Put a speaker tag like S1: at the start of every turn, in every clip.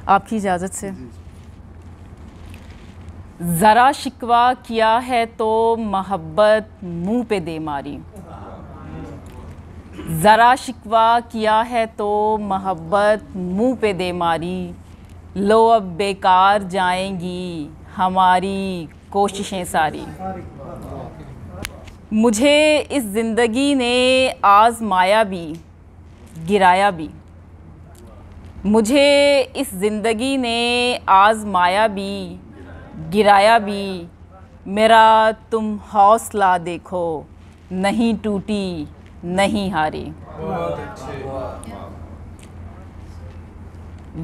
S1: आपकी इजाज़त से। ज़रा शिकवा किया है तो मोहब्बत मुंह पे दे मारी। ज़रा शिकवा किया है तो मोहब्बत मुंह पे दे मारी। लो अब बेकार जाएंगी हमारी कोशिशें सारी। मुझे इस ज़िंदगी ने आज़माया भी गिराया भी। मुझे इस ज़िंदगी ने आज़माया भी गिराया भी। मेरा तुम हौसला देखो नहीं टूटी नहीं हारी।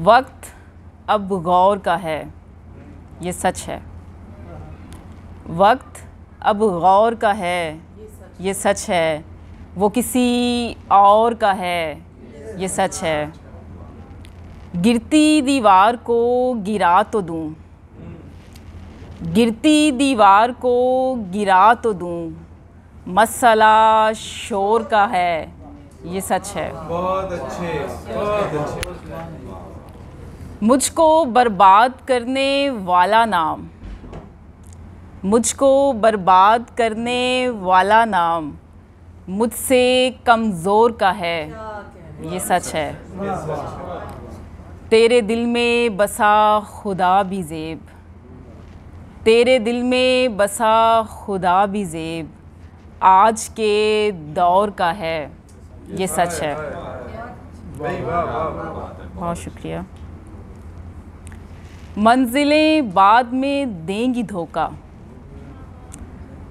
S1: वक्त अब गौर का है ये सच है। वक्त अब गौर का है ये सच है। वो किसी और का है ये सच है। गिरती दीवार को गिरा तो दूं। गिरती दीवार को गिरा तो दूं। मसला शोर का है ये सच है।
S2: बहुत अच्छे, बहुत अच्छे।
S1: मुझको बर्बाद करने वाला नाम। मुझको बर्बाद करने वाला नाम मुझसे कमज़ोर का है ये सच है। तेरे दिल में बसा खुदा भी ज़ेब। तेरे दिल में बसा खुदा भी ज़ेब आज के दौर का है ये सच है। बहुत शुक्रिया। मंजिलें बाद में देंगी धोखा।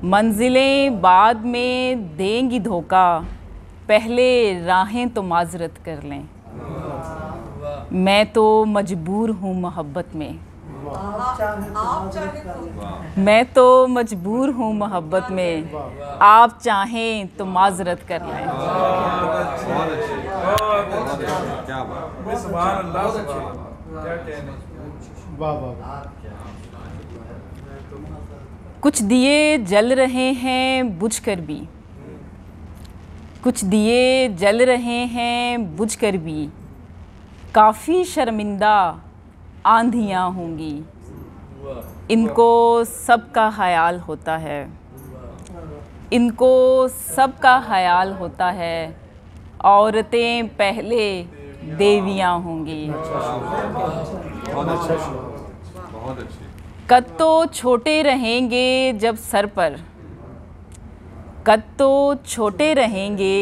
S1: मंजिलें बाद में देंगी धोखा। पहले राहें तो माजरत कर लें। मैं तो मजबूर हूँ मोहब्बत में। मैं तो मजबूर हूँ मोहब्बत में। आप चाहें तो माजरत कर लें। कुछ दिए जल रहे हैं बुझकर भी। कुछ दिए जल रहे हैं बुझकर भी। काफ़ी शर्मिंदा आंधियाँ होंगी। इनको सबका ख्याल होता है। इनको सबका ख्याल होता है। औरतें पहले देवियाँ होंगी। कद तो छोटे रहेंगे जब सर पर। कद तो छोटे रहेंगे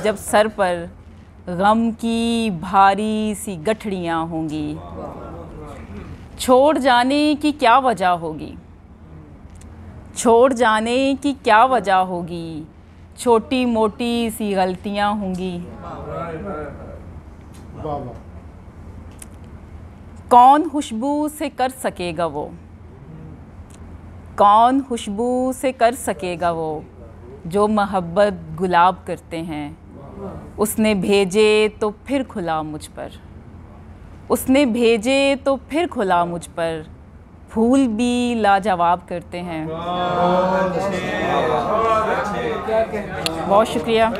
S1: जब सर पर गम की भारी सी गठड़ियाँ होंगी। छोड़ जाने की क्या वजह होगी। छोड़ जाने की क्या वजह होगी। छोटी मोटी सी गलतियाँ होंगी। कौन खुशबू से कर सकेगा वो। कौन खुशबू से कर सकेगा वो जो मोहब्बत गुलाब करते हैं। उसने भेजे तो फिर खुला मुझ पर। उसने भेजे तो फिर खुला मुझ पर। फूल भी लाजवाब करते हैं। बहुत शुक्रिया।